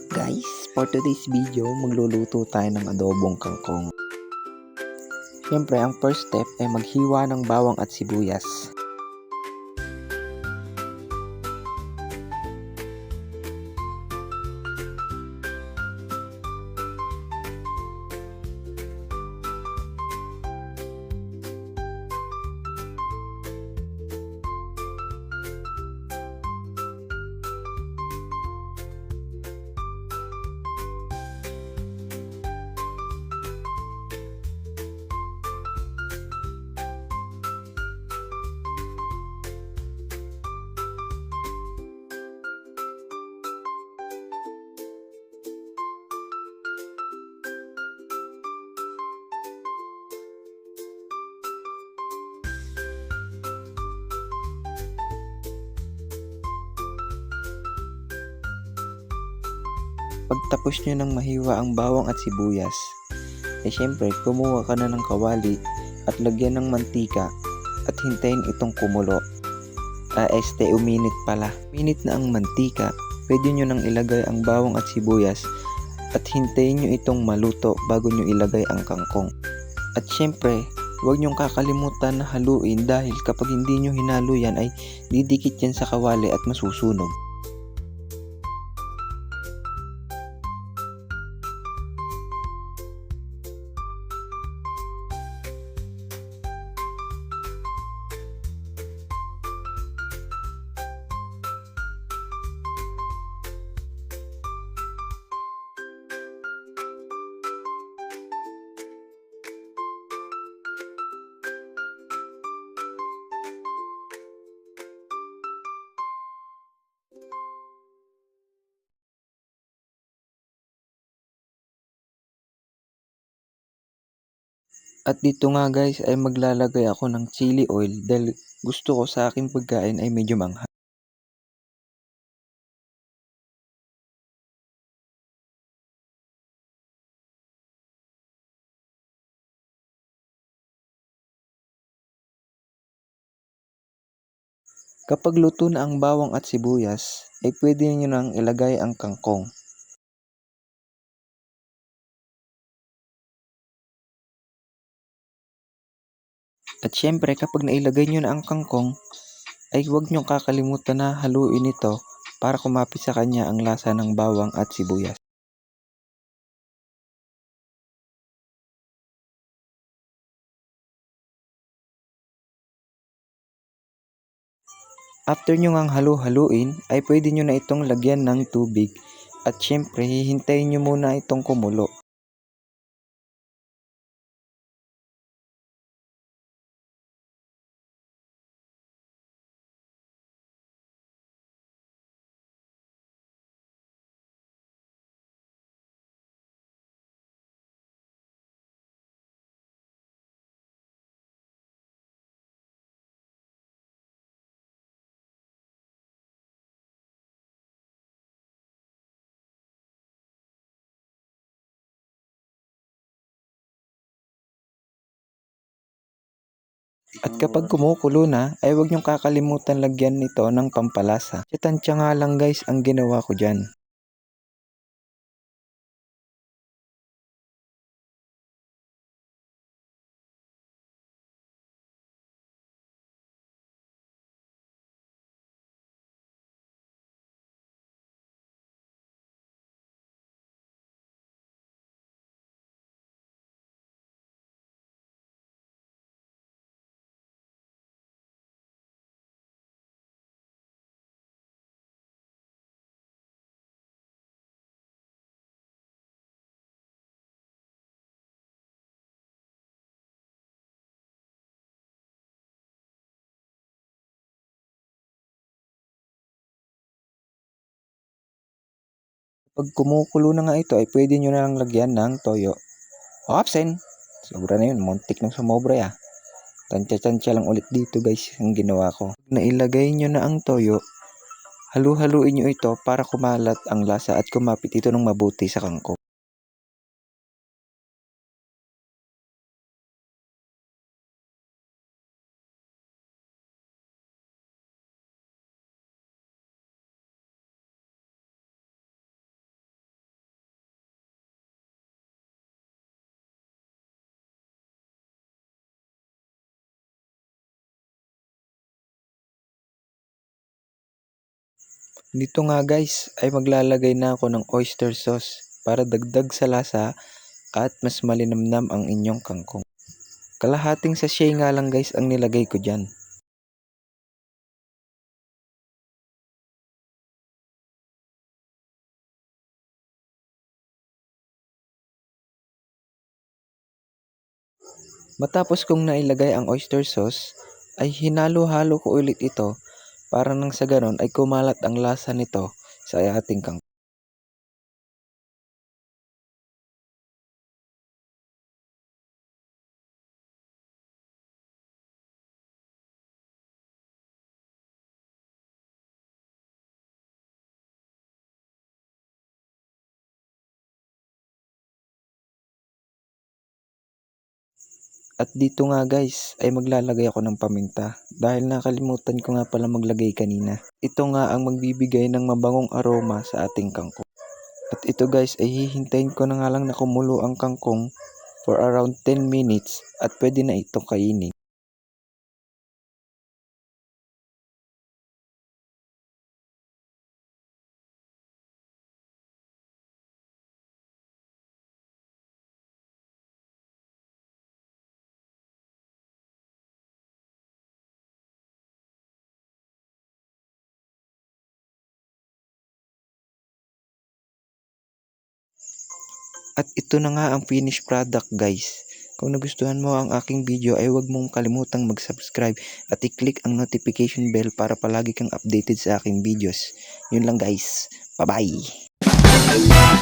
Guys, for today's video, magluluto tayo ng adobong kangkong. Siyempre, ang first step ay maghiwa ng bawang at sibuyas. Pagtapos nyo ng mahiwa ang bawang at sibuyas, syempre kumuha ka na ng kawali at lagyan ng mantika at hintayin itong kumulo. Uminit pala. Minit na ang mantika, pwede nyo nang ilagay ang bawang at sibuyas at hintayin nyo itong maluto bago nyo ilagay ang kangkong. At syempre, huwag nyong kakalimutan na haluin dahil kapag hindi nyo hinalo yan ay didikit yan sa kawali at masusunog. At dito nga guys ay maglalagay ako ng chili oil dahil gusto ko sa aking pagkain ay medyo manghang. Kapag luto na ang bawang at sibuyas ay pwede nyo nang ilagay ang kangkong. At syempre kapag nailagay nyo na ang kangkong ay huwag nyo kakalimutan na haluin ito para kumapit sa kanya ang lasa ng bawang at sibuyas. After nyo ngang halu-haluin ay pwede nyo na itong lagyan ng tubig at syempre hihintayin nyo muna itong kumulo. At kapag kumukulo na, ay huwag niyong kakalimutan lagyan nito ng pampalasa. Tansya nga lang guys ang ginawa ko dyan. Pag kumukulo na nga ito ay pwede nyo na lang lagyan ng toyo. Opsen! Sobra na yun, muntik nang sumobra ya. Tansya-tansya lang ulit dito guys ang ginawa ko. Nailagay nyo na ang toyo, halu-haluin nyo ito para kumalat ang lasa at kumapit ito ng mabuti sa kangkong. Dito nga guys ay maglalagay na ako ng oyster sauce para dagdag sa lasa at mas malinamnam ang inyong kangkong. Kalahating sachet nga lang guys ang nilagay ko dyan. Matapos kong nailagay ang oyster sauce, ay hinalo-halo ko ulit ito para nang sa ganon ay kumalat ang lasa nito sa ating kangkong. At dito nga guys ay maglalagay ako ng paminta dahil nakalimutan ko nga pala maglagay kanina. Ito nga ang magbibigay ng mabangong aroma sa ating kangkong. At ito guys ay hihintayin ko na nga lang na kumulo ang kangkong for around 10 minutes at pwede na itong kainin. At ito na nga ang finished product guys. Kung nagustuhan mo ang aking video ay huwag mong kalimutang mag-subscribe at i-click ang notification bell para palagi kang updated sa aking videos. Yun lang guys. Bye bye!